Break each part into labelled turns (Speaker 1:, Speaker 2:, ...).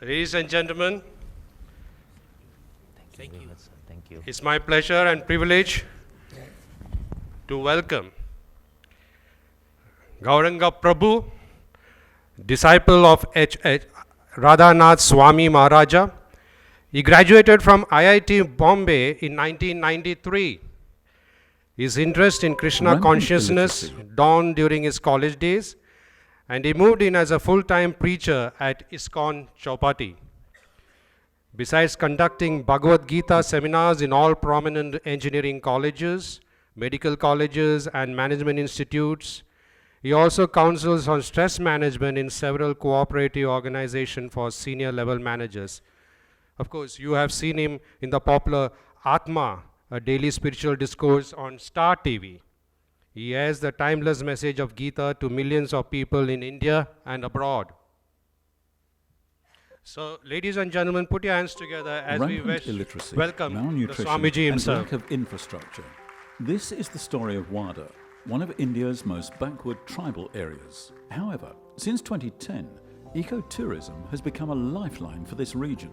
Speaker 1: Ladies and gentlemen,
Speaker 2: Thank you. Thank you.
Speaker 1: it's my pleasure and privilege to welcome Gauranga Prabhu, disciple of H.H.Radhanath Swami Maharaja. He graduated from IIT Bombay in 1993. His interest in Krishna Consciousness dawned during his college days, and he moved in as a full-time preacher at ISKCON Chowpatty. Besides conducting Bhagavad Gita seminars in all prominent engineering colleges, medical colleges, and management institutes, he also counsels on stress management in several cooperative organizations for senior level managers. Of course, you have seen him in the popular Atma, a daily spiritual discourse on Star TV. He has the timeless message of Gita to millions of people in India and abroad. So, ladies and gentlemen, put your hands together as we
Speaker 3: illiteracy,
Speaker 1: welcome the
Speaker 3: malnutrition,
Speaker 1: Swamiji himself.
Speaker 3: and lack of infrastructure. This is the story of Wada, one of India's most backward tribal areas. However, since 2010, ecotourism has become a lifeline for this region.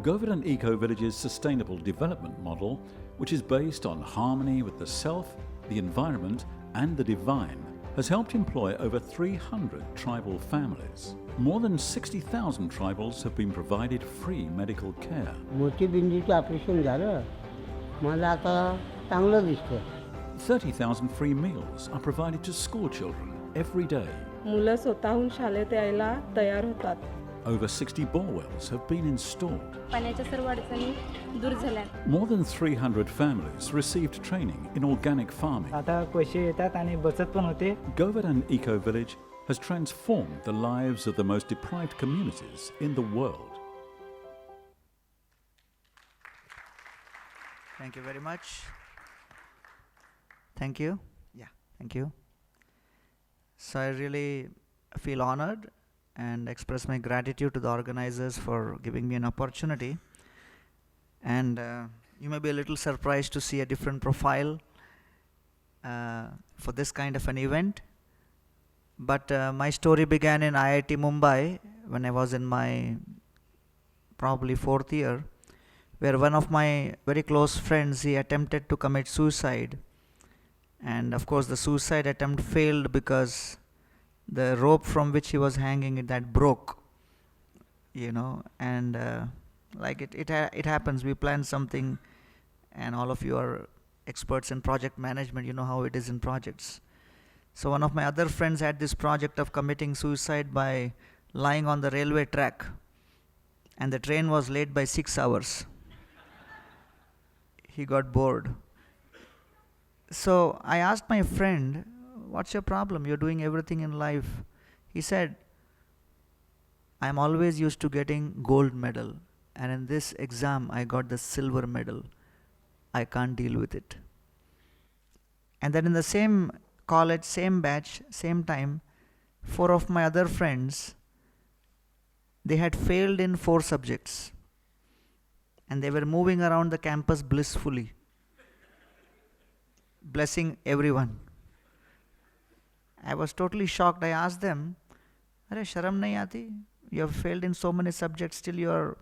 Speaker 3: Govardhan Eco Village's sustainable development model, which is based on harmony with the self, the environment, and the divine, has helped employ over 300 tribal families. More than 60,000 tribals have been provided free medical care.
Speaker 4: मोतीबिंदूचं operation झालं मला आता चांगलं दिसतं.
Speaker 3: 30,000 free meals are provided to school children every day.
Speaker 5: मुलं स्वतःहून शाळेत यायला तयार होतात.
Speaker 3: Over 60 borewells have been installed.
Speaker 6: पाण्याच्या सर्व अडचणी दूर झाल्या.
Speaker 3: More than 300 families received training in organic farming.
Speaker 4: आता पैसे येतात आणि बचत पण होते.
Speaker 3: Govardhan Eco Village has transformed the lives of the most deprived communities in the world.
Speaker 7: Thank you very much. Thank you. Yeah, thank you. So I really feel honored and express my gratitude to the organizers for giving me an opportunity. And you may be a little surprised to see a different profile for this kind of an event. But my story began in IIT Mumbai when I was in my probably 4th year, where one of my very close friends, he attempted to commit suicide. And of course the suicide attempt failed because the rope from which he was hanging, that broke, you know, and like it happens. We plan something, and all of you are experts in project management. You know how it is in projects. So one of my other friends had this project of committing suicide by lying on the railway track, and the train was late by 6 hours. He got bored. So I asked my friend, "What's your problem? You're doing everything in life." He said, "I'm always used to getting gold medal, and in this exam I got the silver medal. I can't deal with it." And then in the same college, same batch, same time, 4 of my other friends, they had failed in 4 subjects, and they were moving around the campus blissfully, blessing everyone. I was totally shocked. I asked them, "Arey, sharam nahi aati? You have failed in so many subjects, still you are,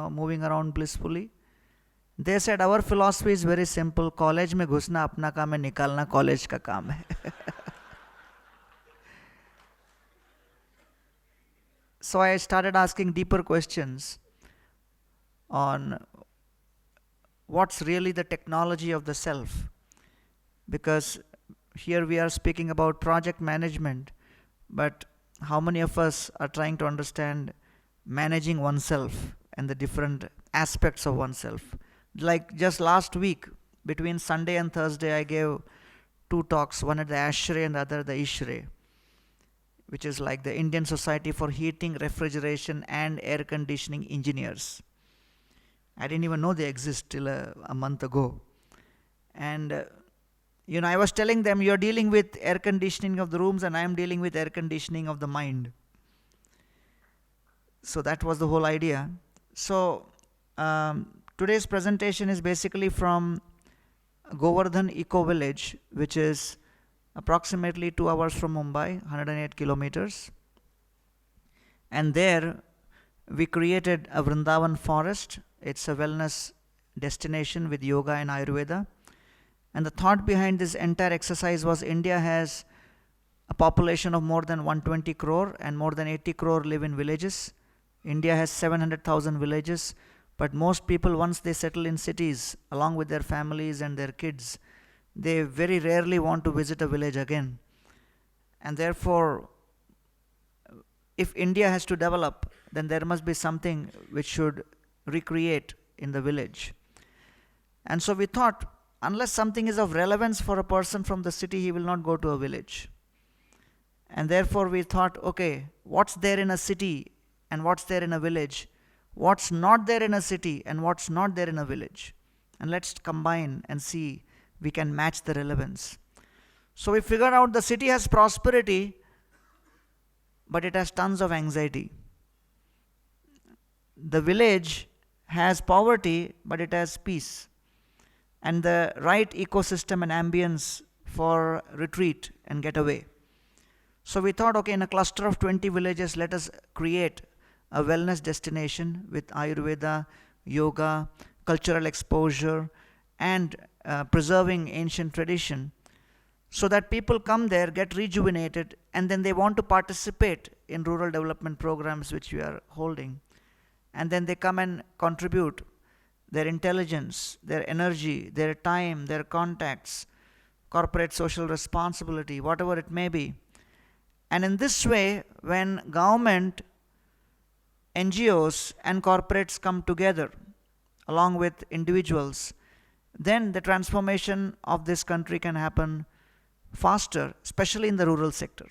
Speaker 7: moving around blissfully." They said, "Our philosophy is very simple. College में घुसना अपना काम है, निकालना college का काम है." So I started asking deeper questions on what's really the technology of the self, because here we are speaking about project management, but how many of us are trying to understand managing oneself and the different aspects of oneself? Like just last week, between Sunday and Thursday, I gave 2 talks, one at the Ashray and the other at the Ishray, which is like the Indian Society for Heating, Refrigeration and Air Conditioning Engineers. I didn't even know they exist till a month ago. And I was telling them, you're dealing with air conditioning of the rooms and I am dealing with air conditioning of the mind. So that was the whole idea. So today's presentation is basically from Govardhan Eco Village, which is approximately 2 hours from Mumbai, 108 kilometers. And there we created a Vrindavan forest. It's a wellness destination with yoga and Ayurveda. And the thought behind this entire exercise was India has a population of more than 120 crore and more than 80 crore live in villages. India has 700,000 villages, but most people, once they settle in cities along with their families and their kids, they very rarely want to visit a village again. And therefore, if India has to develop, then there must be something which should recreate in the village. And so we thought, unless something is of relevance for a person from the city, he will not go to a village. And therefore we thought, okay, what's there in a city and what's there in a village? What's not there in a city and what's not there in a village? And let's combine and see we can match the relevance. So we figured out the city has prosperity, but it has tons of anxiety. The village has poverty, but it has peace and the right ecosystem and ambience for retreat and getaway. So we thought, okay, in a cluster of 20 villages, let us create a wellness destination with Ayurveda, yoga, cultural exposure, and preserving ancient tradition, so that people come there, get rejuvenated, and then they want to participate in rural development programs which we are holding. And then they come and contribute their intelligence, their energy, their time, their contacts, corporate social responsibility, whatever it may be. And in this way, when government, NGOs and corporates come together along with individuals, then the transformation of this country can happen faster, especially in the rural sector.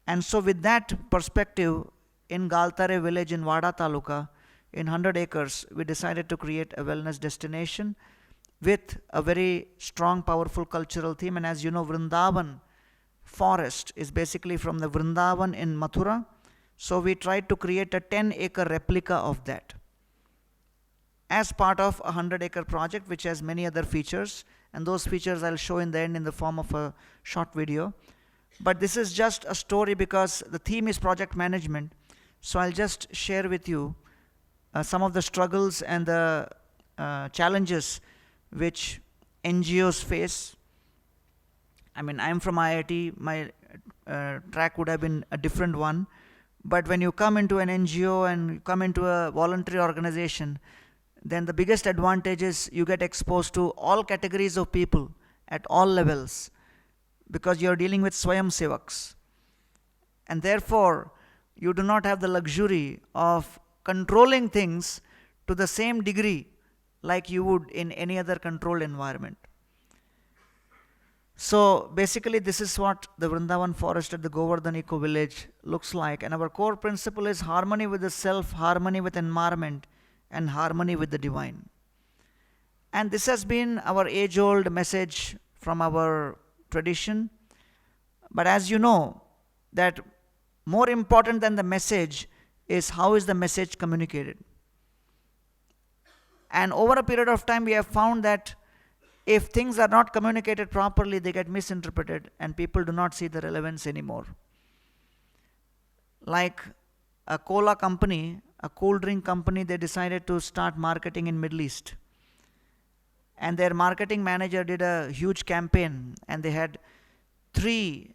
Speaker 7: And so with that perspective, in Galtare village in Wada Taluka, in 100 acres, we decided to create a wellness destination with a very strong, powerful cultural theme. And as you know, Vrindavan forest is basically from the Vrindavan in Mathura. So we tried to create a 10-acre replica of that as part of a 100-acre project, which has many other features. And those features I'll show in the end in the form of a short video. But this is just a story because the theme is project management. So I'll just share with you some of the struggles and the challenges which NGOs face. I mean, I'm from IIT, my track would have been a different one. But when you come into an NGO and you come into a voluntary organization, then the biggest advantage is you get exposed to all categories of people at all levels, because you're dealing with Swayam Sevaks. And therefore, you do not have the luxury of controlling things to the same degree like you would in any other controlled environment. So basically this is what the Vrindavan forest at the Govardhan Eco Village looks like. And our core principle is harmony with the self, harmony with environment, and harmony with the divine. And this has been our age-old message from our tradition. But as you know, that more important than the message is how is the message communicated. And over a period of time, we have found that if things are not communicated properly, they get misinterpreted and people do not see the relevance anymore. Like a cola company, a cold drink company, they decided to start marketing in Middle East. And their marketing manager did a huge campaign, and they had 3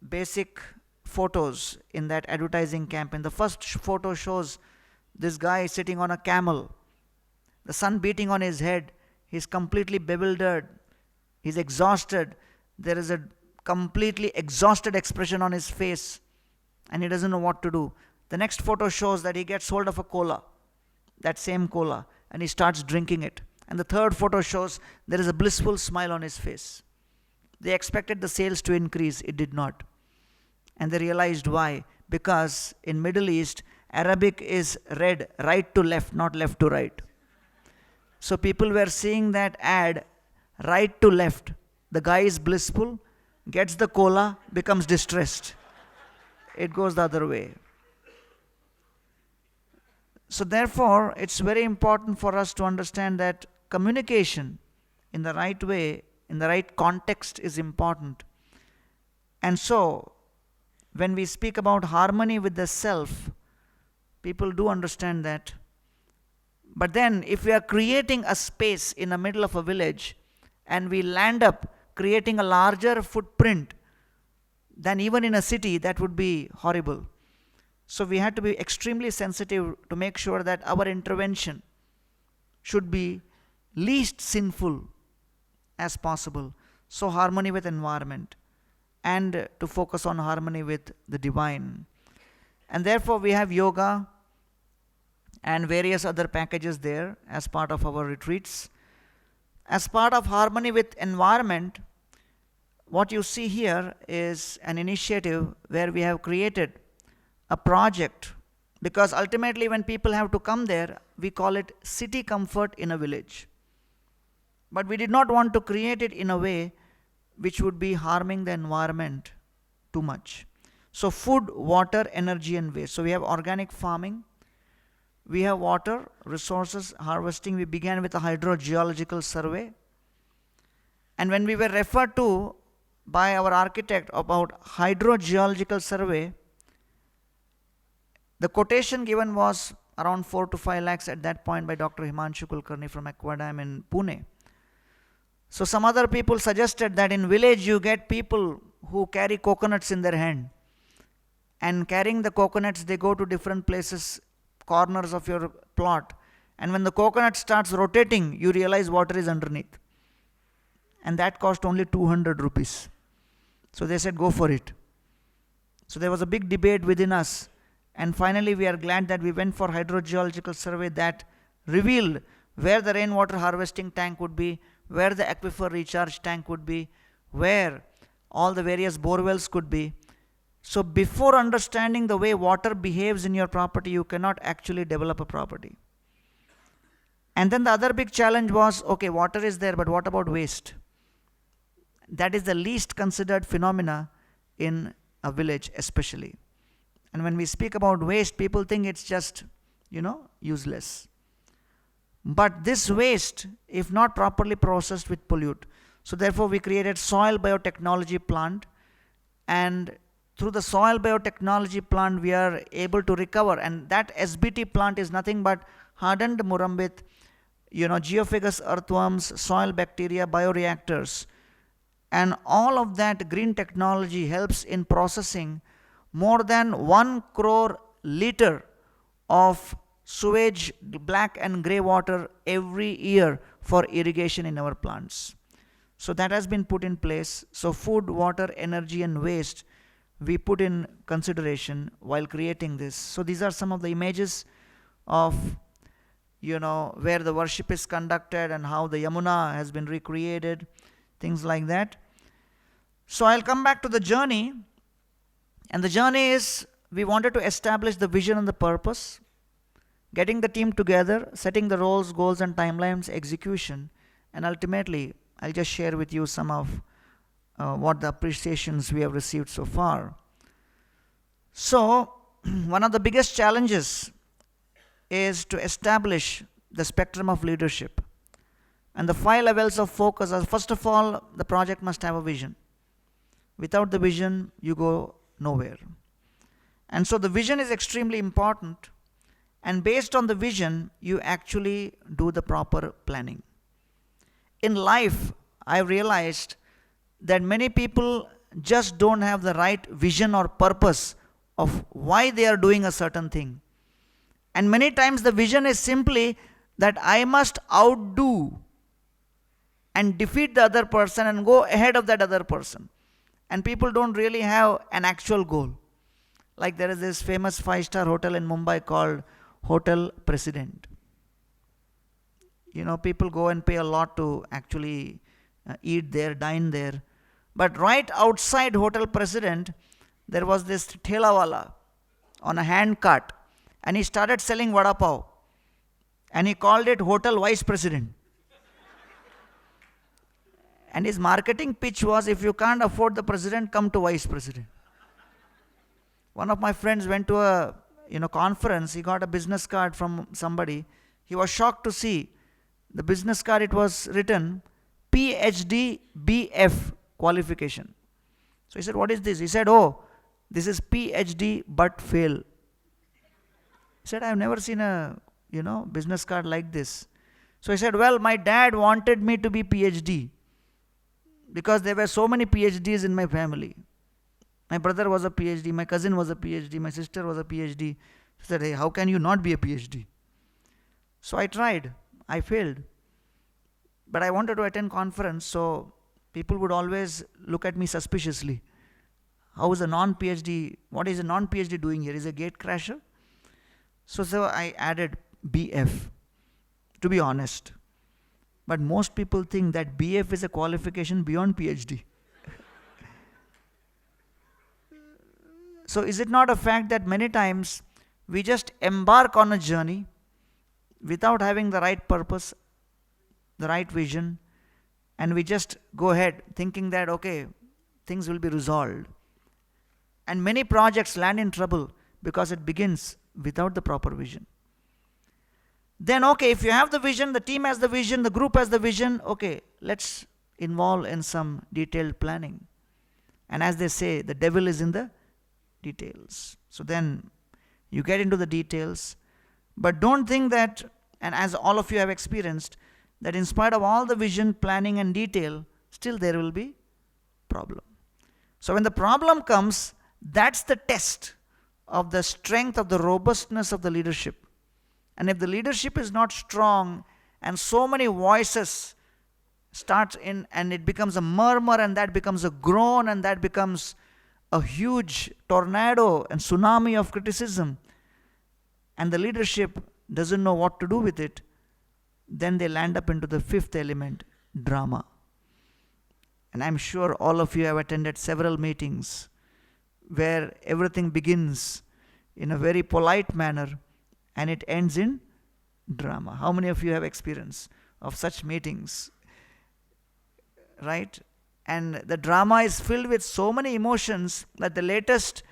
Speaker 7: basic photos in that advertising campaign. The first photo shows this guy sitting on a camel, the sun beating on his head. He's completely bewildered. He's exhausted. There is a completely exhausted expression on his face, and he doesn't know what to do. The next photo shows that he gets hold of a cola, that same cola, and he starts drinking it. And the third photo shows there is a blissful smile on his face. They expected the sales to increase. It did not. And they realized why. Because in Middle East, Arabic is read right to left, not left to right. So people were seeing that ad right to left. The guy is blissful, gets the cola, becomes distressed. It goes the other way. So therefore, it's very important for us to understand that communication in the right way, in the right context is important. And so, when we speak about harmony with the self, People do understand that. But then if we are creating a space in the middle of a village and we land up creating a larger footprint than even in a city, that would be horrible. So we had to be extremely sensitive to make sure that our intervention should be least sinful as possible. So harmony with environment and to focus on harmony with the divine. And therefore we have yoga and various other packages there as part of our retreats. As part of harmony with environment, what you see here is an initiative where we have created a project, because ultimately when people have to come there, we call it city comfort in a village. But we did not want to create it in a way which would be harming the environment too much. So food, water, energy and waste. So we have organic farming, we have water, resources, harvesting. We began with a hydrogeological survey. And when we were referred to by our architect about hydrogeological survey, the quotation given was around 4 to 5 lakhs at that point by Dr. Himanshu Kulkarni from Aquadam in Pune. So some other people suggested that in village you get people who carry coconuts in their hand, and carrying the coconuts they go to different places, corners of your plot, and when the coconut starts rotating you realize water is underneath, and that cost only 200 rupees. So they said go for it. So there was a big debate within us, and finally we are glad that we went for hydrogeological survey that revealed where the rainwater harvesting tank would be, where the aquifer recharge tank would be, where all the various borewells could be. So before understanding the way water behaves in your property, you cannot actually develop a property. And then the other big challenge was, okay, water is there, but what about waste? That is the least considered phenomena in a village especially. And when we speak about waste, people think it's just, useless. But this waste, if not properly processed, will pollute. So therefore we created soil biotechnology plant, and through the soil biotechnology plant we are able to recover, and that SBT plant is nothing but hardened murambit, geophagous earthworms, soil bacteria, bioreactors, and all of that green technology helps in processing more than 1 crore liter of sewage, black and grey water every year for irrigation in our plants. So that has been put in place. So food, water, energy and waste we put in consideration while creating this. So these are some of the images of where the worship is conducted and how the Yamuna has been recreated, things like that. So I'll come back to the journey, and the journey is we wanted to establish the vision and the purpose, getting the team together, setting the roles, goals and timelines, execution, and ultimately I'll just share with you some of what the appreciations we have received so far. So one of the biggest challenges is to establish the spectrum of leadership, and the 5 levels of focus are, first of all, the project must have a vision. Without the vision you go nowhere, and so the vision is extremely important, and based on the vision you actually do the proper planning. In life I realized that many people just don't have the right vision or purpose of why they are doing a certain thing, and many times the vision is simply that I must outdo and defeat the other person and go ahead of that other person, and people don't really have an actual goal. Like there is this famous 5-star hotel in Mumbai called Hotel President. People go and pay a lot to actually eat there, dine there. But right outside Hotel President, there was this thelawala on a hand cart, and he started selling vada pav, and he called it Hotel Vice President. And his marketing pitch was, if you can't afford the president, come to vice president. One of my friends went to a conference. He got a business card from somebody. He was shocked to see the business card. It was written PhD BF qualification. So he said, what is this? He said, oh, this is PhD but fail. He said, I've never seen a, business card like this. So he said, well, my dad wanted me to be PhD because there were so many PhDs in my family. My brother was a PhD, my cousin was a PhD, my sister was a PhD. He said, hey, how can you not be a PhD? So I tried. I failed. But I wanted to attend conference, so people would always look at me suspiciously. How is a non-PhD, what is a non-PhD doing here? Is a gate crasher? So I added BF, to be honest. But most people think that BF is a qualification beyond PhD. So is it not a fact that many times we just embark on a journey without having the right purpose, the right vision, and we just go ahead thinking that, okay, things will be resolved. And many projects land in trouble because it begins without the proper vision. Then, okay, if you have the vision, the team has the vision, the group has the vision, okay, let's involve in some detailed planning. And as they say, the devil is in the details. So then you get into the details, but don't think that, and as all of you have experienced, that in spite of all the vision, planning and detail, still there will be problem. So when the problem comes, that's the test of the strength of the robustness of the leadership. And if the leadership is not strong and so many voices start in and it becomes a murmur and that becomes a groan and that becomes a huge tornado and tsunami of criticism and the leadership doesn't know what to do with it, then they land up into the fifth element, drama. And I'm sure all of you have attended several meetings where everything begins in a very polite manner and it ends in drama. How many of you have experience of such meetings? Right? And the drama is filled with so many emotions that the latest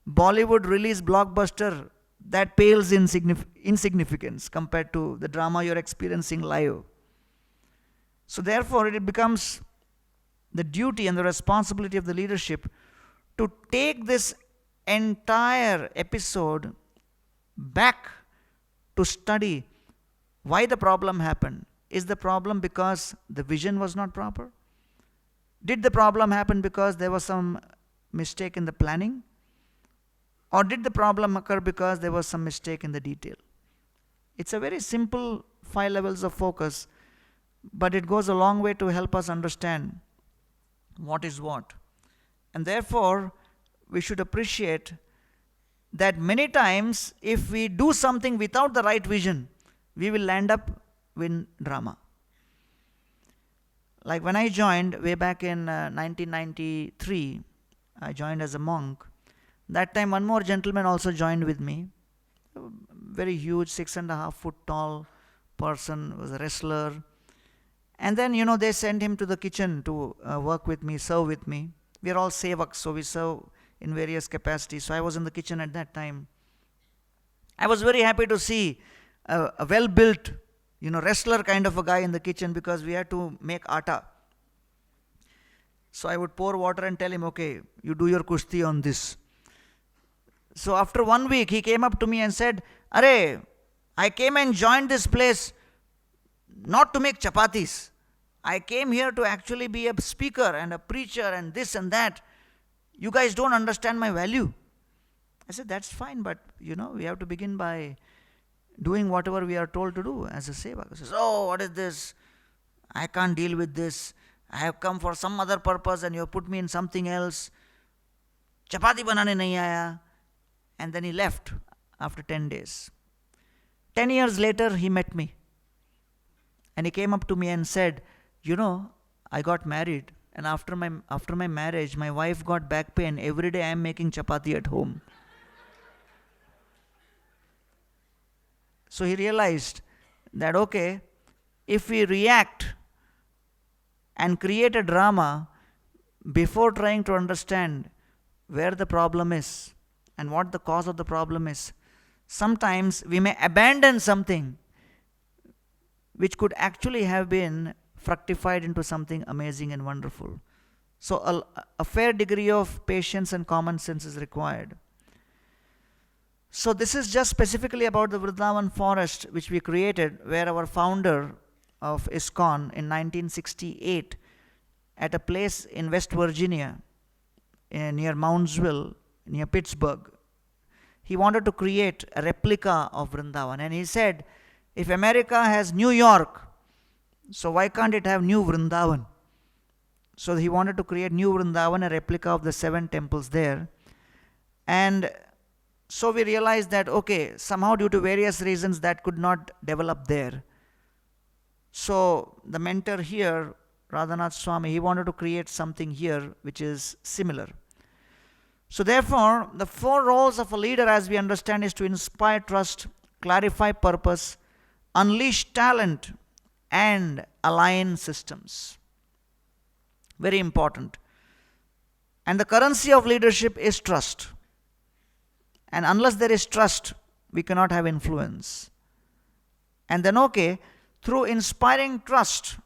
Speaker 7: Bollywood release blockbuster that pales in insignificance compared to the drama you're experiencing live. So therefore it becomes the duty and the responsibility of the leadership to take this entire episode back to study why the problem happened. Is the problem because the vision was not proper? Did the problem happen because there was some mistake in the planning? Or did the problem occur because there was some mistake in the detail? It's a very simple 5 levels of focus, but it goes a long way to help us understand what is what. And therefore, we should appreciate that many times if we do something without the right vision, we will land up in drama. Like when I joined way back in 1993, I joined as a monk. That time one more gentleman also joined with me. A very huge 6.5 foot tall person, was a wrestler. And then, they sent him to the kitchen to work with me, serve with me. We are all sevaks, so we serve in various capacities. So I was in the kitchen at that time. I was very happy to see a well-built, wrestler kind of a guy in the kitchen because we had to make atta. So I would pour water and tell him, okay, you do your kushti on this. So after 1 week, he came up to me and said, Arey, I came and joined this place not to make chapatis. I came here to actually be a speaker and a preacher and this and that. You guys don't understand my value. I said, that's fine, but we have to begin by doing whatever we are told to do as a sevak. He says, oh, what is this? I can't deal with this. I have come for some other purpose and you have put me in something else. Chapati banane nahi aaya. And then he left after 10 days. 10 years later, he met me. And he came up to me and said, I got married. And after my marriage, my wife got back pain. Every day I am making chapati at home. So he realized that, okay, if we react and create a drama before trying to understand where the problem is and what the cause of the problem is, sometimes we may abandon something which could actually have been fructified into something amazing and wonderful. So a fair degree of patience and common sense is required. So this is just specifically about the Vrindavan forest which we created, where our founder of ISKCON in 1968 at a place in West Virginia near Moundsville, near Pittsburgh, he wanted to create a replica of Vrindavan, and he said, if America has New York, so why can't it have New Vrindavan? So he wanted to create New Vrindavan, a replica of the 7 temples there. And so we realized that, okay, somehow due to various reasons that could not develop there. So the mentor here, Radhanath Swami, he wanted to create something here which is similar. So therefore, the 4 roles of a leader, as we understand, is to inspire trust, clarify purpose, unleash talent, and align systems. Very important. And the currency of leadership is trust. And unless there is trust, we cannot have influence. And then, okay, through inspiring trust,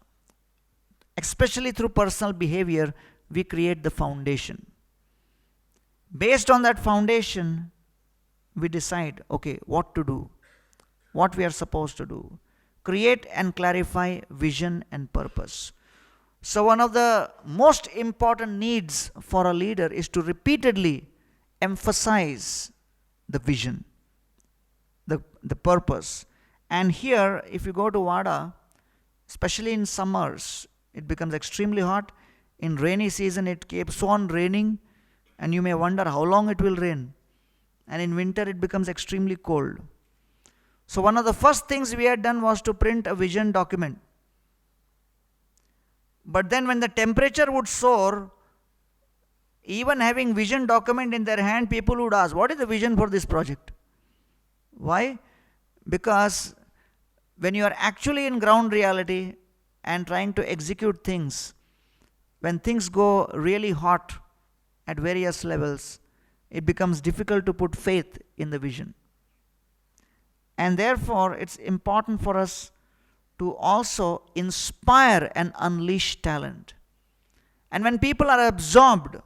Speaker 7: especially through personal behavior, we create the foundation. Based on that foundation, we decide, okay, what to do, what we are supposed to do. Create and clarify vision and purpose. So one of the most important needs for a leader is to repeatedly emphasize the vision, the purpose. And here, if you go to Vada, especially in summers, it becomes extremely hot. In rainy season, it keeps on raining, and you may wonder how long it will rain. And in winter, it becomes extremely cold. So one of the first things we had done was to print a vision document. But then when the temperature would soar, even having vision document in their hand, people would ask, what is the vision for this project? Why? Because when you are actually in ground reality and trying to execute things, when things go really hot at various levels, it becomes difficult to put faith in the vision. And therefore, it's important for us to also inspire and unleash talent. And when people are absorbed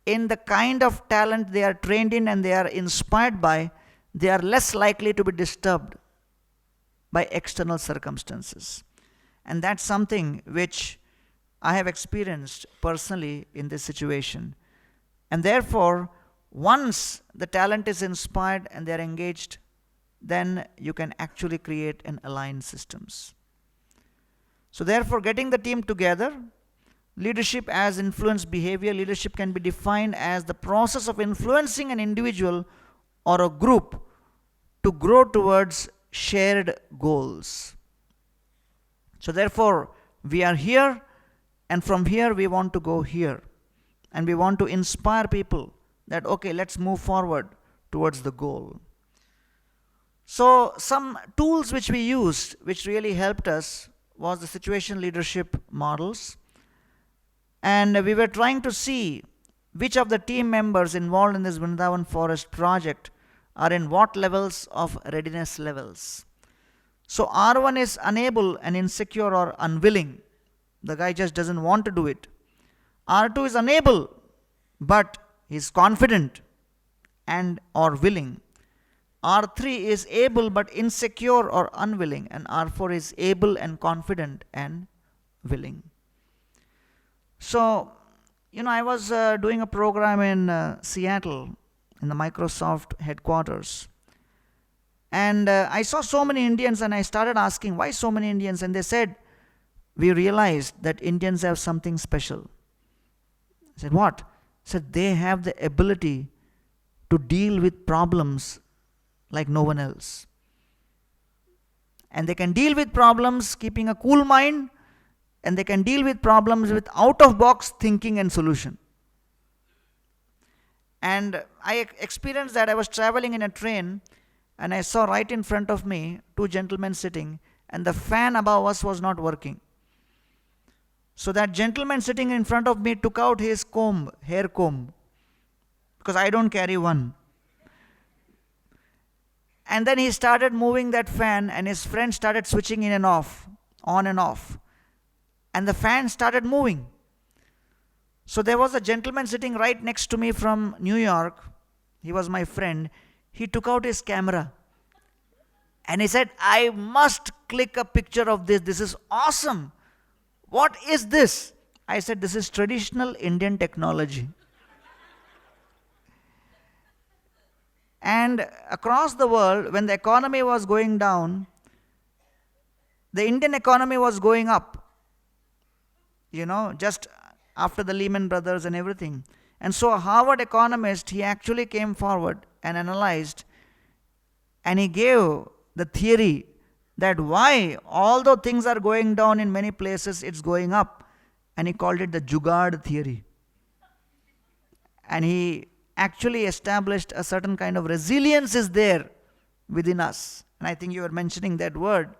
Speaker 7: in the kind of talent they are trained in and they are inspired by, they are less likely to be disturbed by external circumstances. And that's something which I have experienced personally in this situation. And therefore, once the talent is inspired and they are engaged, then you can actually create and align systems. So therefore, getting the team together, leadership as influence behavior, leadership can be defined as the process of influencing an individual or a group to grow towards shared goals. So therefore, we are here, and from here we want to go here. And we want to inspire people that, okay, let's move forward towards the goal. So some tools which we used, which really helped us, was the situation leadership models. And we were trying to see which of the team members involved in this Vrindavan Forest project are in what levels of readiness levels. So R1 is unable and insecure or unwilling. The guy just doesn't want to do it. R2 is unable, but he's confident and or willing. R3 is able but insecure or unwilling, and R4 is able and confident and willing. So, I was doing a program in Seattle in the Microsoft headquarters, and I saw so many Indians, and I started asking, why so many Indians? And they said, we realized that Indians have something special. I said, what? I said, they have the ability to deal with problems like no one else. And they can deal with problems keeping a cool mind, and they can deal with problems with out-of-box thinking and solution. And I experienced that. I was traveling in a train, and I saw right in front of me 2 gentlemen sitting, and the fan above us was not working. So that gentleman sitting in front of me took out his hair comb, because I don't carry one. And then he started moving that fan, and his friend started switching in and off, on and off. And the fan started moving. So there was a gentleman sitting right next to me from New York, he was my friend, he took out his camera and he said, I must click a picture of this. This is awesome. What is this? I said, this is traditional Indian technology. And across the world, when the economy was going down, the Indian economy was going up. Just after the Lehman Brothers and everything. And so a Harvard economist, he actually came forward and analyzed, and he gave the theory that why, although things are going down in many places, it's going up. And he called it the Jugaad theory. And he actually established a certain kind of resilience is there within us. And I think you were mentioning that word.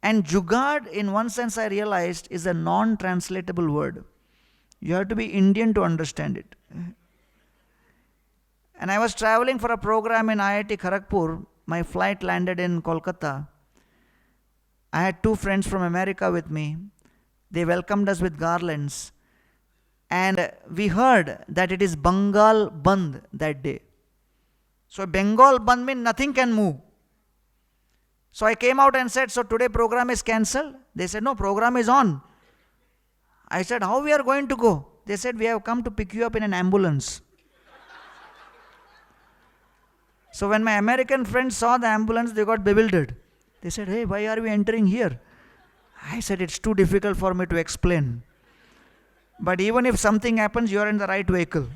Speaker 7: And Jugaad, in one sense, I realized, is a non-translatable word. You have to be Indian to understand it. And I was traveling for a program in IIT Kharagpur. My flight landed in Kolkata. I had 2 friends from America with me. They welcomed us with garlands. And we heard that it is Bengal Bandh that day. So Bengal Bandh means nothing can move. So I came out and said, so today program is cancelled? They said, no, program is on. I said, how we are going to go? They said, we have come to pick you up in an ambulance. So when my American friends saw the ambulance, they got bewildered. They said, hey, why are we entering here? I said, it's too difficult for me to explain. But even if something happens, you are in the right vehicle.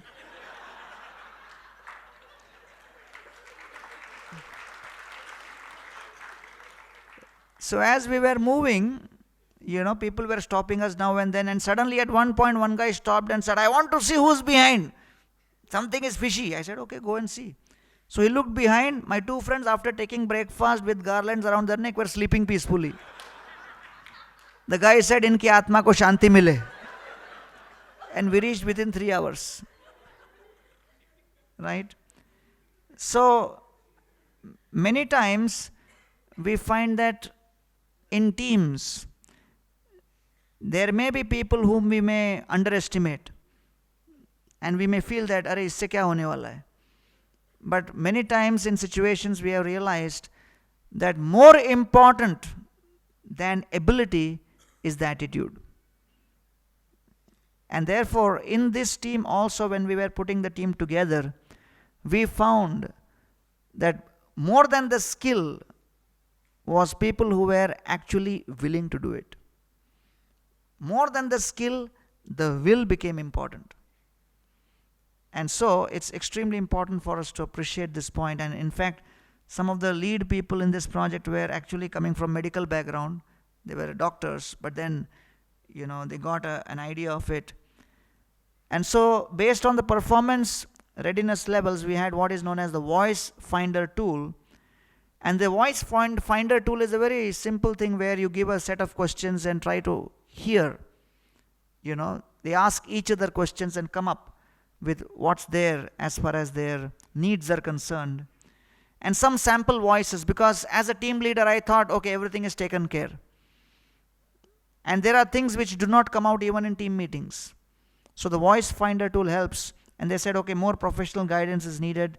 Speaker 7: So as we were moving, people were stopping us now and then, and suddenly at one point, one guy stopped and said, I want to see who's behind. Something is fishy. I said, okay, go and see. So he looked behind. My 2 friends, after taking breakfast with garlands around their neck, were sleeping peacefully. The guy said, Inki Atma ko shanti mile. And we reached within 3 hours. Right? So, many times we find that in teams, there may be people whom we may underestimate. And we may feel that, arey, isse kya hone wala hai? But many times in situations we have realized that more important than ability is the attitude. And therefore, in this team also, when we were putting the team together, we found that more than the skill was people who were actually willing to do it. More than the skill, the will became important. And so, it's extremely important for us to appreciate this point. And in fact, some of the lead people in this project were actually coming from medical background. They were doctors, but then, they got an idea of it. And so, based on the performance readiness levels, we had what is known as the voice finder tool. And the voice finder tool is a very simple thing where you give a set of questions and try to hear. They ask each other questions and come up with what's there as far as their needs are concerned. And some sample voices, because as a team leader, I thought, okay, everything is taken care. And there are things which do not come out even in team meetings. So the voice finder tool helps. And they said, okay, more professional guidance is needed.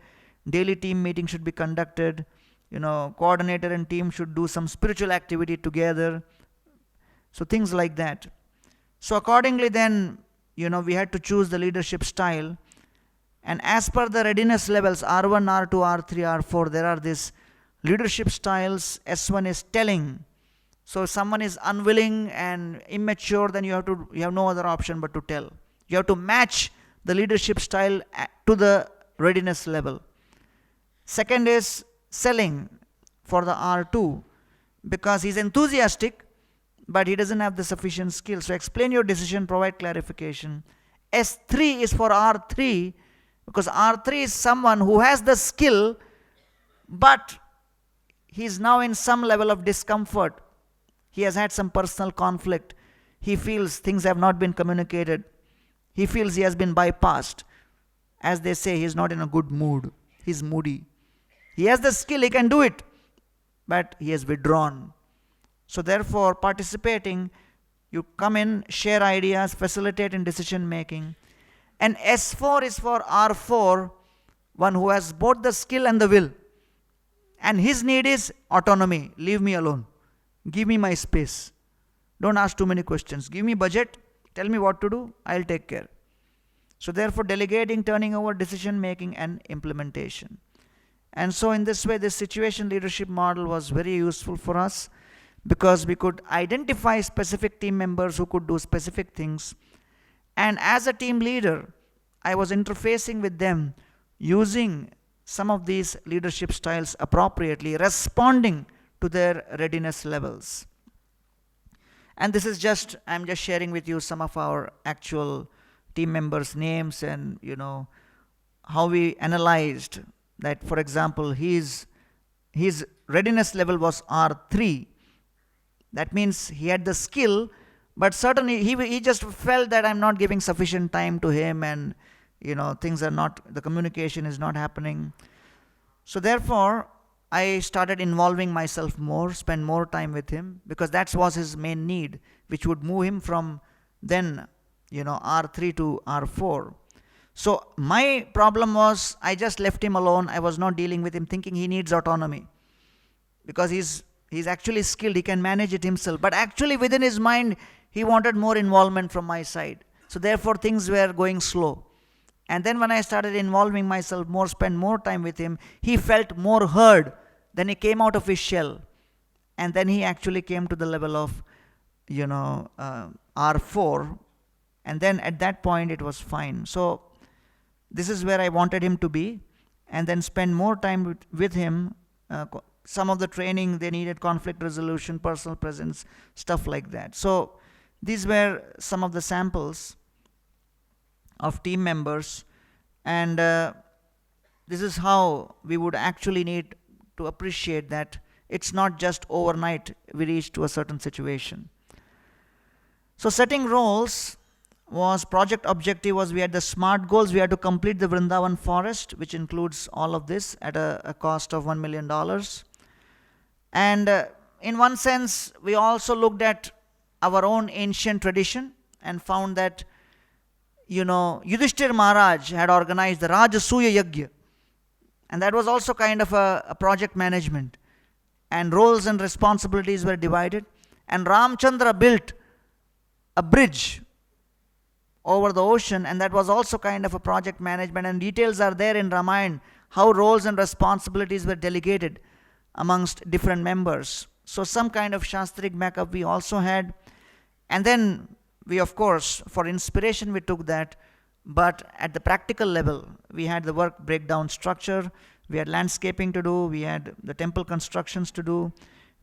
Speaker 7: Daily team meeting should be conducted. Coordinator and team should do some spiritual activity together. So things like that. So accordingly then, we had to choose the leadership style. And as per the readiness levels, R1, R2, R3, R4, there are these leadership styles. S1 is telling. So if someone is unwilling and immature, then you have no other option but to tell. You have to match the leadership style to the readiness level. Second is selling for the R2, because he's enthusiastic, but he doesn't have the sufficient skill. So explain your decision, provide clarification. S3 is for R3, because R3 is someone who has the skill, but he's now in some level of discomfort. He has had some personal conflict. He feels things have not been communicated. He feels he has been bypassed. As they say, he's not in a good mood. He's moody. He has the skill, he can do it, but he has withdrawn. So therefore, participating, you come in, share ideas, facilitate in decision making. And S4 is for R4, one who has both the skill and the will. And his need is autonomy. Leave me alone. Give me my space. Don't ask too many questions. Give me budget. Tell me what to do. I'll take care. So therefore, delegating, turning over decision making and implementation. And so in this way, this situation leadership model was very useful for us, because we could identify specific team members who could do specific things. And as a team leader, I was interfacing with them using some of these leadership styles appropriately, responding to their readiness levels. And this is just, I'm just sharing with you some of our actual team members' names, and how we analyzed that. For example, his readiness level was R3. That means he had the skill, but certainly he just felt that I'm not giving sufficient time to him, and things are not, the communication is not happening. So therefore, I started involving myself more, spend more time with him, because that was his main need, which would move him from then, R3 to R4. So my problem was, I just left him alone. I was not dealing with him, thinking he needs autonomy, because he's actually skilled, he can manage it himself. But actually within his mind, he wanted more involvement from my side. So therefore things were going slow. And then when I started involving myself more, spend more time with him, he felt more heard. Then he came out of his shell. And then he actually came to the level of, R4. And then at that point it was fine. So this is where I wanted him to be. And then spend more time with him. Some of the training, they needed conflict resolution, personal presence, stuff like that. So these were some of the samples of team members, and this is how we would actually need to appreciate that it's not just overnight we reach to a certain situation. So setting roles was, project objective was, we had the SMART goals. We had to complete the Vrindavan forest, which includes all of this, at a cost of $1 million. And in one sense, we also looked at our own ancient tradition and found that Yudhishthir Maharaj had organized the Rajasuya Yajna, and that was also kind of a project management, and roles and responsibilities were divided. And Ramchandra built a bridge over the ocean, and that was also kind of a project management, and details are there in Ramayana how roles and responsibilities were delegated amongst different members. So some kind of Shastric backup we also had. And then we, of course, for inspiration we took that, but at the practical level, we had the work breakdown structure, we had landscaping to do, we had the temple constructions to do,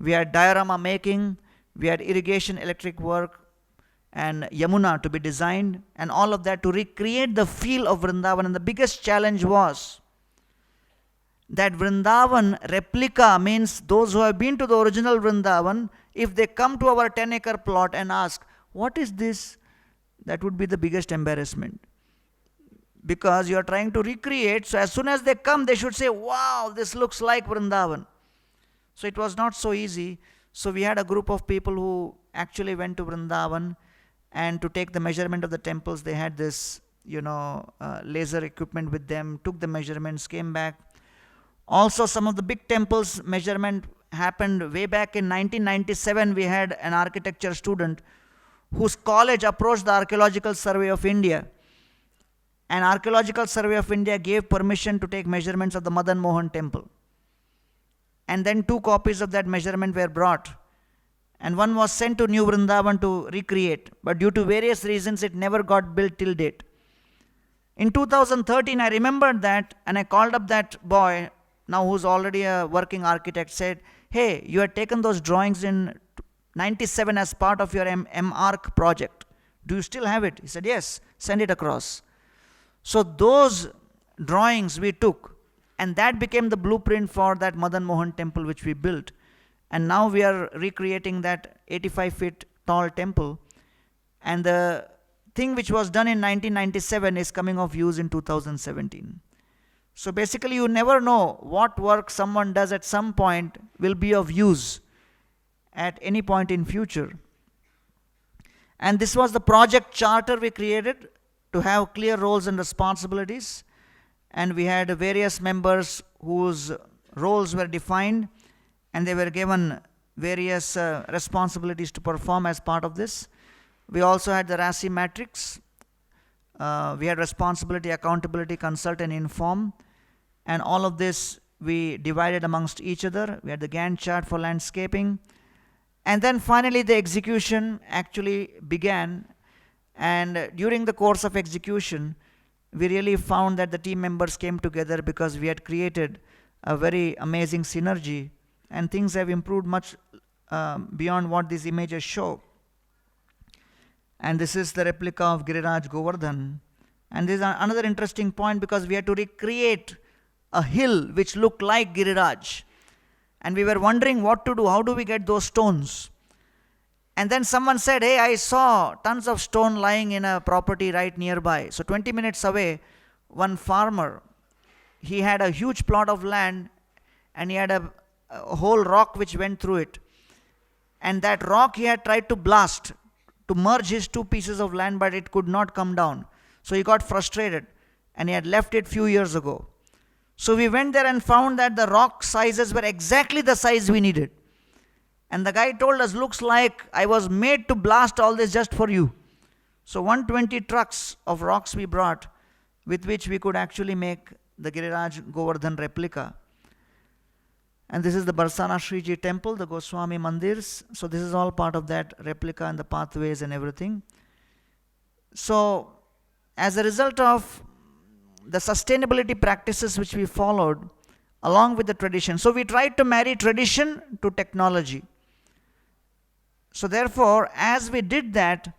Speaker 7: we had diorama making, we had irrigation electric work, and Yamuna to be designed, and all of that to recreate the feel of Vrindavan. And the biggest challenge was that Vrindavan replica, means those who have been to the original Vrindavan, if they come to our 10-acre plot and ask, what is this? That would be the biggest embarrassment. Because you are trying to recreate, so as soon as they come, they should say, wow, this looks like Vrindavan. So it was not so easy. So we had a group of people who actually went to Vrindavan, and to take the measurement of the temples, they had this, laser equipment with them, took the measurements, came back. Also, some of the big temples measurement happened way back in 1997. We had an architecture student whose college approached the Archaeological Survey of India. And Archaeological Survey of India gave permission to take measurements of the Madan Mohan temple. And then 2 copies of that measurement were brought. And one was sent to New Vrindavan to recreate. But due to various reasons, it never got built till date. In 2013, I remembered that, and I called up that boy, now who's already a working architect, said, hey, you had taken those drawings in 97 as part of your MArch project. Do you still have it? He said, yes, send it across. So those drawings we took, and that became the blueprint for that Madan Mohan temple which we built. And now we are recreating that 85 feet tall temple. And the thing which was done in 1997 is coming of use in 2017. So basically you never know what work someone does at some point will be of use at any point in future. And this was the project charter we created to have clear roles and responsibilities. and we had various members whose roles were defined, and they were given various responsibilities to perform as part of this. We also had the RASI matrix. We had responsibility, accountability, consult, and inform. And all of this we divided amongst each other. We had the Gantt chart for landscaping. And then finally the execution actually began. And during the course of execution, we really found that the team members came together because we had created a very amazing synergy, and things have improved much beyond what these images show. And this is the replica of Giriraj Govardhan. And this is another interesting point, because we had to recreate a hill which looked like Giriraj. And we were wondering what to do, how do we get those stones? And then someone said, hey, I saw tons of stone lying in a property right nearby. So 20 minutes away, one farmer, he had a huge plot of land, and he had a whole rock which went through it. And that rock he had tried to blast to merge his two pieces of land, but it could not come down. So he got frustrated, and he had left it few years ago. So we went there and found that the rock sizes were exactly the size we needed. And the guy told us, looks like I was made to blast all this just for you. So 120 trucks of rocks we brought, with which we could actually make the Giriraj Govardhan replica. And this is the Barsana Shriji temple, the Goswami Mandirs. So this is all part of that replica, and the pathways and everything. So as a result of the sustainability practices which we followed, along with the tradition, so we tried to marry tradition to technology. So therefore, as we did that,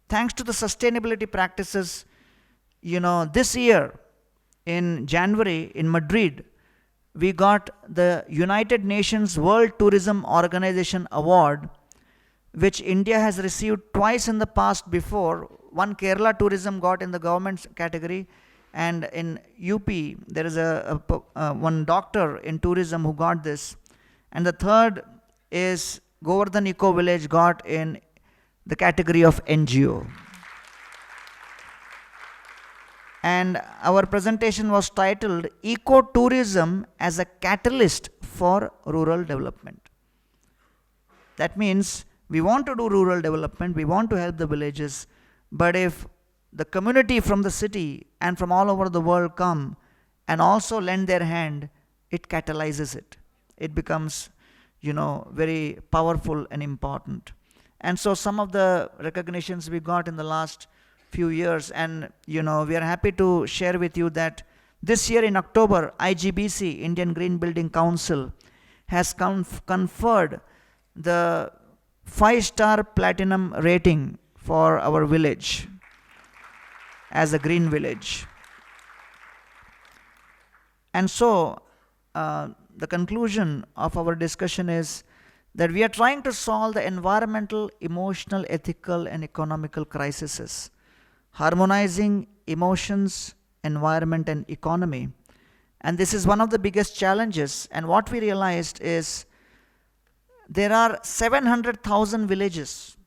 Speaker 7: thanks to the sustainability practices, this year in January in Madrid, we got the United Nations World Tourism Organization Award, which India has received twice in the past before. One Kerala tourism got in the government category, and in UP there is one doctor in tourism who got this, and the third is Govardhan Eco Village got in the category of NGO. And our presentation was titled Eco-Tourism as a Catalyst for Rural Development. That means we want to do rural development, we want to help the villages, but if the community from the city and from all over the world come and also lend their hand, it catalyzes it. It becomes, very powerful and important. And so some of the recognitions we got in the last few years, and we are happy to share with you that this year in October, IGBC, Indian Green Building Council, has conferred the 5-star platinum rating for our village as a green village. And so the conclusion of our discussion is that we are trying to solve the environmental, emotional, ethical, and economical crises, harmonizing emotions, environment, and economy. And this is one of the biggest challenges. And what we realized is there are 700,000 villages.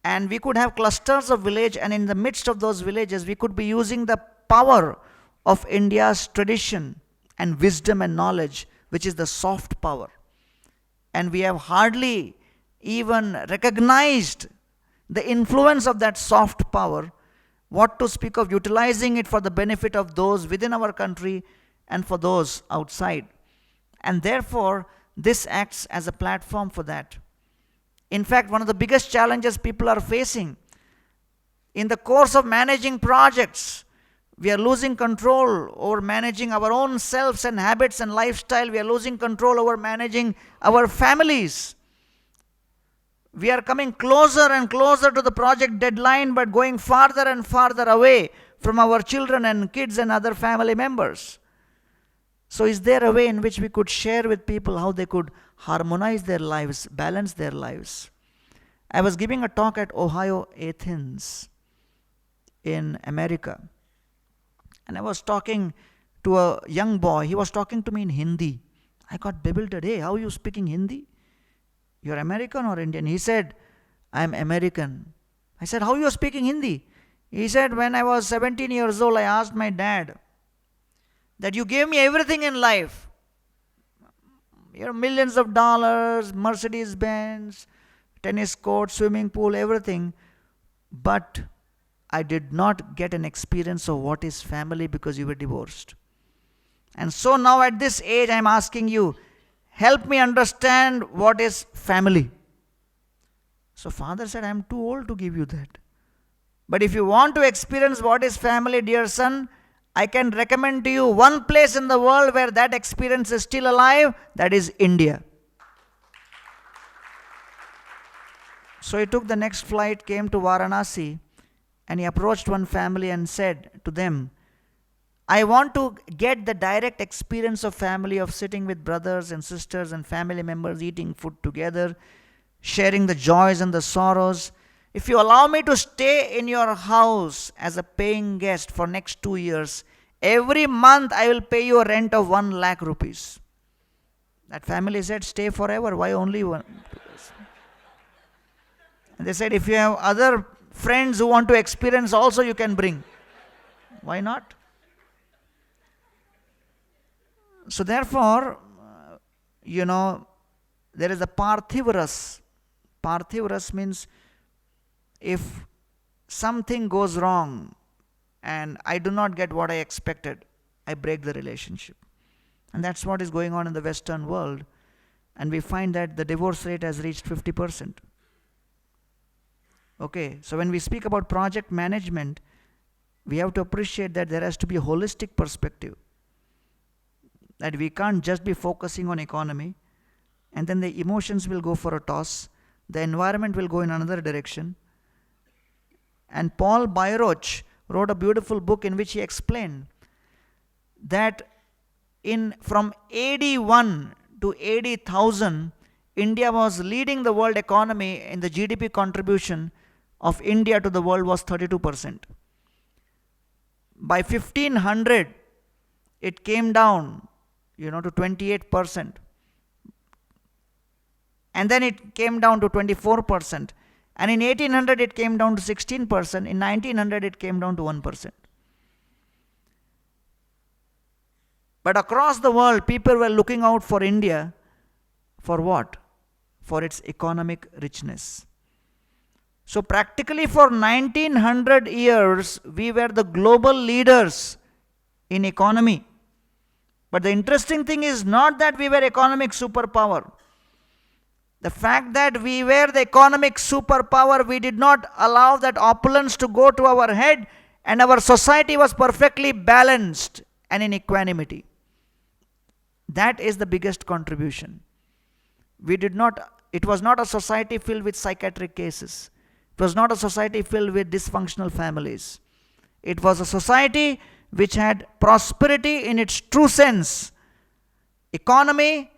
Speaker 7: And we could have clusters of village, and in the midst of those villages, we could be using the power of India's tradition and wisdom and knowledge, which is the soft power. And we have hardly even recognized the influence of that soft power, what to speak of utilizing it for the benefit of those within our country and for those outside. And therefore, this acts as a platform for that. In fact, one of the biggest challenges people are facing in the course of managing projects, we are losing control over managing our own selves and habits and lifestyle. We are losing control over managing our families. We are coming closer and closer to the project deadline, but going farther and farther away from our children and kids and other family members. So is there a way in which we could share with people how they could harmonize their lives, balance their lives? I was giving a talk at Ohio, Athens, in America. And I was talking to a young boy. He was talking to me in Hindi. I got bewildered. Hey, how are you speaking Hindi? You're American or Indian? He said, I'm American. I said, how are you speaking Hindi? He said, when I was 17 years old, I asked my dad that you gave me everything in life. Millions of dollars, Mercedes Benz, tennis court, swimming pool, everything. But I did not get an experience of what is family because you were divorced. And so now at this age I am asking you, help me understand what is family. So father said, I am too old to give you that. But if you want to experience what is family, dear son, I can recommend to you one place in the world where that experience is still alive, that is India. So he took the next flight, came to Varanasi, and he approached one family and said to them, I want to get the direct experience of family, of sitting with brothers and sisters and family members, eating food together, sharing the joys and the sorrows. If you allow me to stay in your house as a paying guest for next 2 years, every month I will pay you a rent of 1 lakh rupees. That family said, stay forever. Why only 1? And they said, if you have other friends who want to experience also, you can bring. Why not? So therefore, there is a parthivaras. Parthivaras means if something goes wrong and I do not get what I expected, I break the relationship. And that's what is going on in the Western world. And we find that the divorce rate has reached 50%. Okay, so when we speak about project management, we have to appreciate that there has to be a holistic perspective. That we can't just be focusing on economy, and then the emotions will go for a toss, the environment will go in another direction. And Paul Byroch wrote a beautiful book in which he explained that from AD 1 to AD 1000, India was leading the world economy in the GDP contribution of India to the world was 32%. By 1500, it came down, to 28%. And then it came down to 24%. And in 1800, it came down to 16%. In 1900, it came down to 1%. But across the world, people were looking out for India for what? For its economic richness. So practically for 1900 years, we were the global leaders in economy. But the interesting thing is not that we were economic superpower. The fact that we were the economic superpower, we did not allow that opulence to go to our head, and our society was perfectly balanced and in equanimity. That is the biggest contribution. It was not a society filled with psychiatric cases. It was not a society filled with dysfunctional families. It was a society which had prosperity in its true sense. Economy,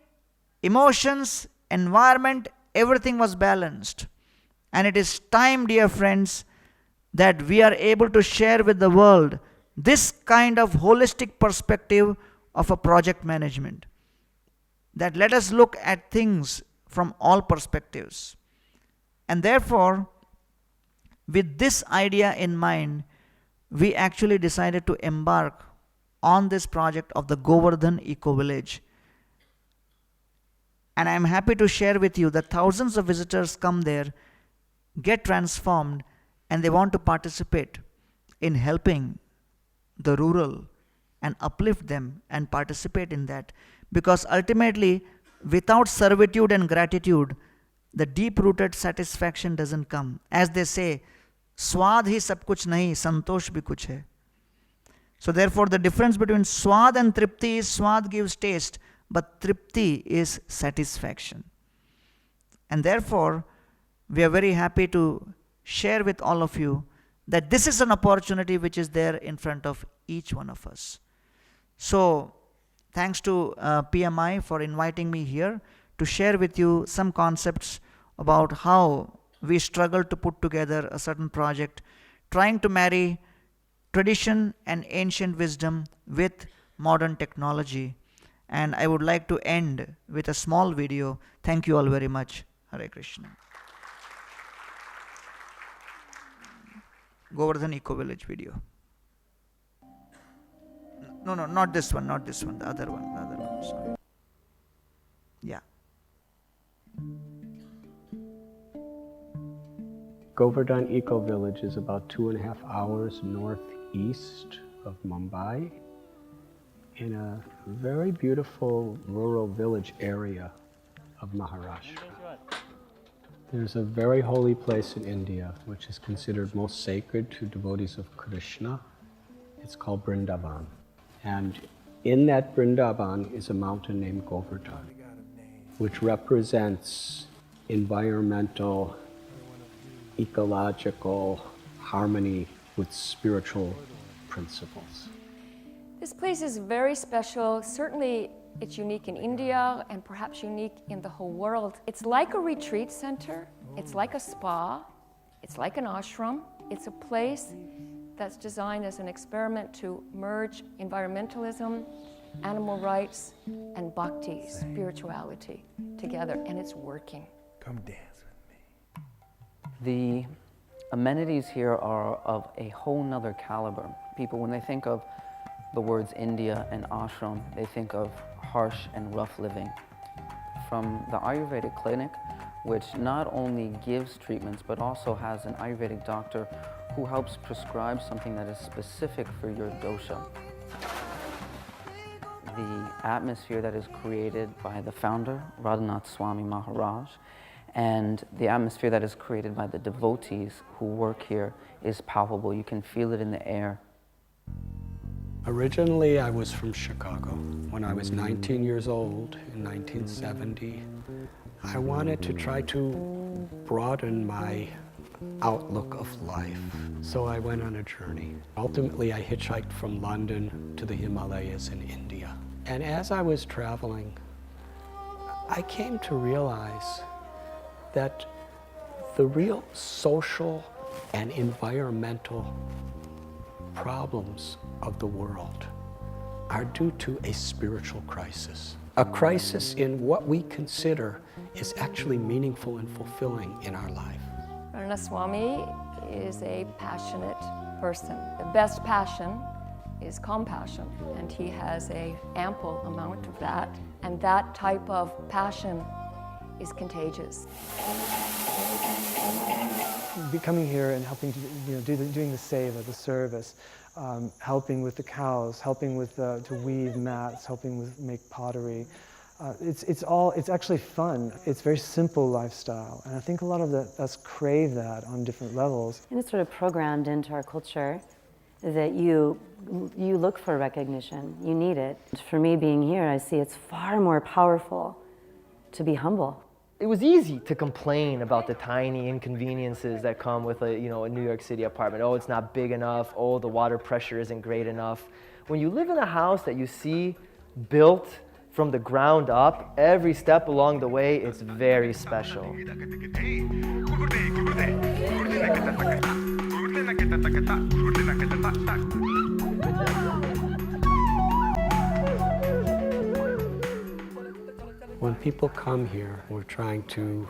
Speaker 7: emotions, environment, everything was balanced. And it is time, dear friends, that we are able to share with the world this kind of holistic perspective of a project management. That let us look at things from all perspectives. And therefore, with this idea in mind, we actually decided to embark on this project of the Govardhan Eco Village. And I am happy to share with you that thousands of visitors come there, get transformed, and they want to participate in helping the rural and uplift them and participate in that. Because ultimately, without servitude and gratitude, the deep-rooted satisfaction doesn't come. As they say, swad hi sab kuch nahi, santosh bhi kuch hai. So therefore, the difference between swad and tripti is swad gives taste, but tripti is satisfaction. And therefore, we are very happy to share with all of you that this is an opportunity which is there in front of each one of us. So, thanks to PMI for inviting me here to share with you some concepts about how we struggle to put together a certain project, trying to marry tradition and ancient wisdom with modern technology. And I would like to end with a small video. Thank you all very much. Hare Krishna. Govardhan Eco Village video. No, not this one, the other one, sorry. Yeah.
Speaker 2: Govardhan Eco Village is about 2.5 hours northeast of Mumbai in a very beautiful rural village area of Maharashtra. There's a very holy place in India which is considered most sacred to devotees of Krishna. It's called Vrindavan. And in that Vrindavan is a mountain named Govardhan, which represents environmental, ecological harmony with spiritual principles.
Speaker 8: This place is very special. Certainly it's unique in India and perhaps unique in the whole world. It's like a retreat center. It's like a spa. It's like an ashram. It's a place that's designed as an experiment to merge environmentalism, animal rights, and bhakti, spirituality, together, and it's working.
Speaker 9: Come dance with me.
Speaker 10: The amenities here are of a whole nother caliber. People, when they think of the words India and ashram, they think of harsh and rough living. From the Ayurvedic clinic, which not only gives treatments, but also has an Ayurvedic doctor who helps prescribe something that is specific for your dosha. The atmosphere that is created by the founder, Radhanath Swami Maharaj, and the atmosphere that is created by the devotees who work here is palpable. You can feel it in the air.
Speaker 2: Originally, I was from Chicago. When I was 19 years old in 1970, I wanted to try to broaden my outlook of life. So I went on a journey. Ultimately, I hitchhiked from London to the Himalayas in India. And as I was traveling, I came to realize that the real social and environmental problems of the world are due to a spiritual crisis. A crisis in what we consider is actually meaningful and fulfilling in our life.
Speaker 8: Radhanath Swami is a passionate person. The best passion is compassion, and he has an ample amount of that, and that type of passion is contagious.
Speaker 11: Coming here and helping to doing the seva, the service, helping with the cows, helping with to weave mats, helping with make pottery. It's actually fun. It's very simple lifestyle, and I think a lot of us crave that on different levels.
Speaker 12: And it's sort of programmed into our culture that you look for recognition. You need it. For me, being here, I see it's far more powerful to be humble.
Speaker 13: It was easy to complain about the tiny inconveniences that come with a New York City apartment. Oh, it's not big enough. Oh, the water pressure isn't great enough. When you live in a house that you see built from the ground up, every step along the way, it's very special.
Speaker 2: When people come here, we're trying to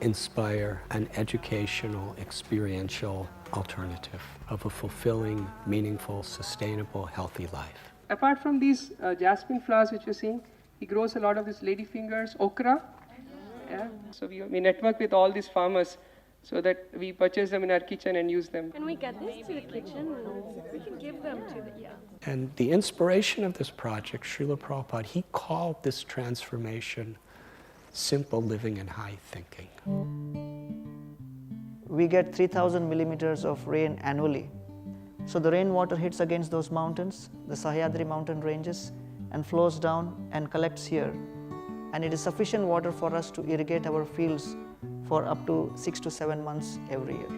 Speaker 2: inspire an educational, experiential alternative of a fulfilling, meaningful, sustainable, healthy life.
Speaker 14: Apart from these jasmine flowers which you're seeing, he grows a lot of these ladyfingers, okra. Yeah. So we network with all these farmers so that we purchase them in our kitchen and use them.
Speaker 6: Can we get this to the kitchen? We can give them to the,
Speaker 2: And the inspiration of this project, Srila Prabhupada, he called this transformation simple living and high thinking.
Speaker 7: We get 3,000 millimeters of rain annually. So the rainwater hits against those mountains, the Sahyadri mountain ranges, and flows down and collects here. And it is sufficient water for us to irrigate our fields for up to 6 to 7 months every year.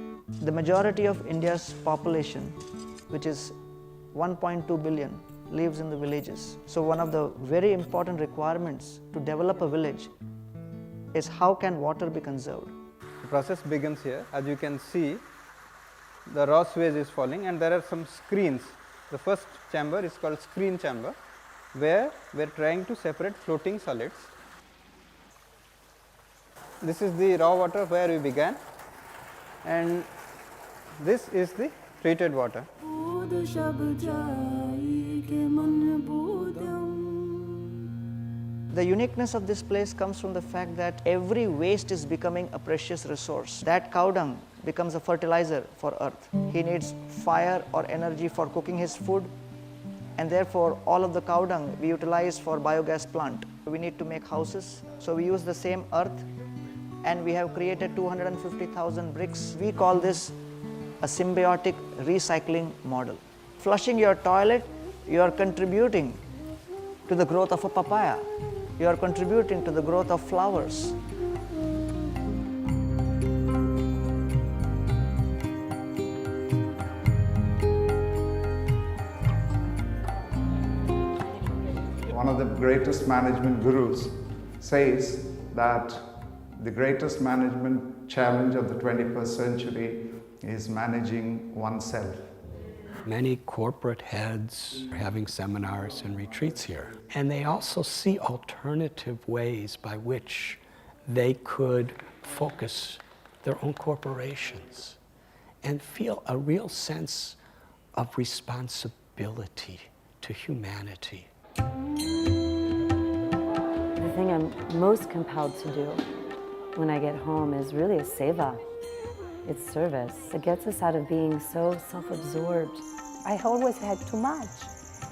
Speaker 7: The majority of India's population, which is 1.2 billion, lives in the villages. So one of the very important requirements to develop a village is how can water be conserved.
Speaker 15: The process begins here. As you can see, the raw sewage is falling and there are some screens. The first chamber is called screen chamber, where we are trying to separate floating solids. This is the raw water where we began, and this is the treated water.
Speaker 7: The uniqueness of this place comes from the fact that every waste is becoming a precious resource. That cow dung becomes a fertilizer for earth. He needs fire or energy for cooking his food, and therefore all of the cow dung we utilize for biogas plant. We need to make houses, so we use the same earth, and we have created 250,000 bricks. We call this a symbiotic recycling model. Flushing your toilet, you are contributing to the growth of a papaya. You are contributing to the growth of flowers.
Speaker 16: One of the greatest management gurus says that the greatest management challenge of the 21st century is managing oneself.
Speaker 2: Many corporate heads are having seminars and retreats here. And they also see alternative ways by which they could focus their own corporations and feel a real sense of responsibility to humanity.
Speaker 12: The thing I'm most compelled to do when I get home is really a seva. It's service. It gets us out of being so self-absorbed.
Speaker 17: I always had too much.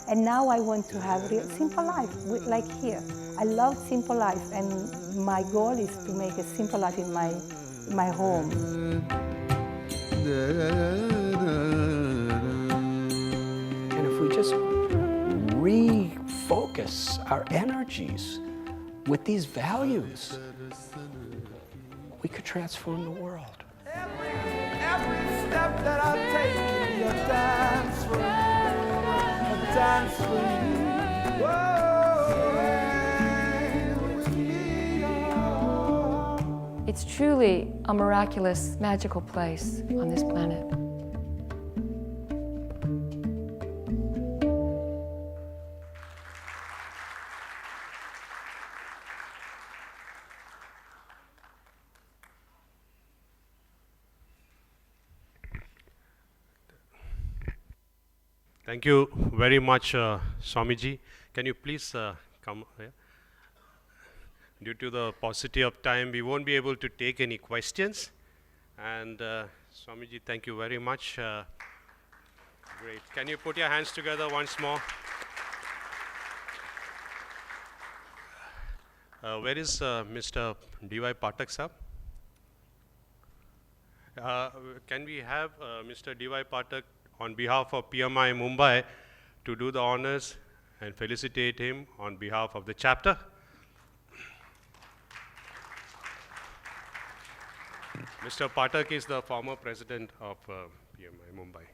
Speaker 17: And now I want to have a simple life, like here. I love simple life, and my goal is to make a simple life in my home.
Speaker 2: And if we just refocus our energies with these values, we could transform the world.
Speaker 9: Every step that I take, a dance for you, a dance for you. Whoa,
Speaker 8: It's truly a miraculous, magical place on this planet.
Speaker 1: Thank you very much, Swamiji. Can you please come here? Due to the paucity of time, we won't be able to take any questions. And Swamiji, thank you very much. Great. Can you put your hands together once more? Where is Mr. D.Y. Pathak, sir? Can we have Mr. D.Y. Pathak on behalf of PMI Mumbai to do the honors and felicitate him on behalf of the chapter? Mr. Pathak is the former president of PMI Mumbai.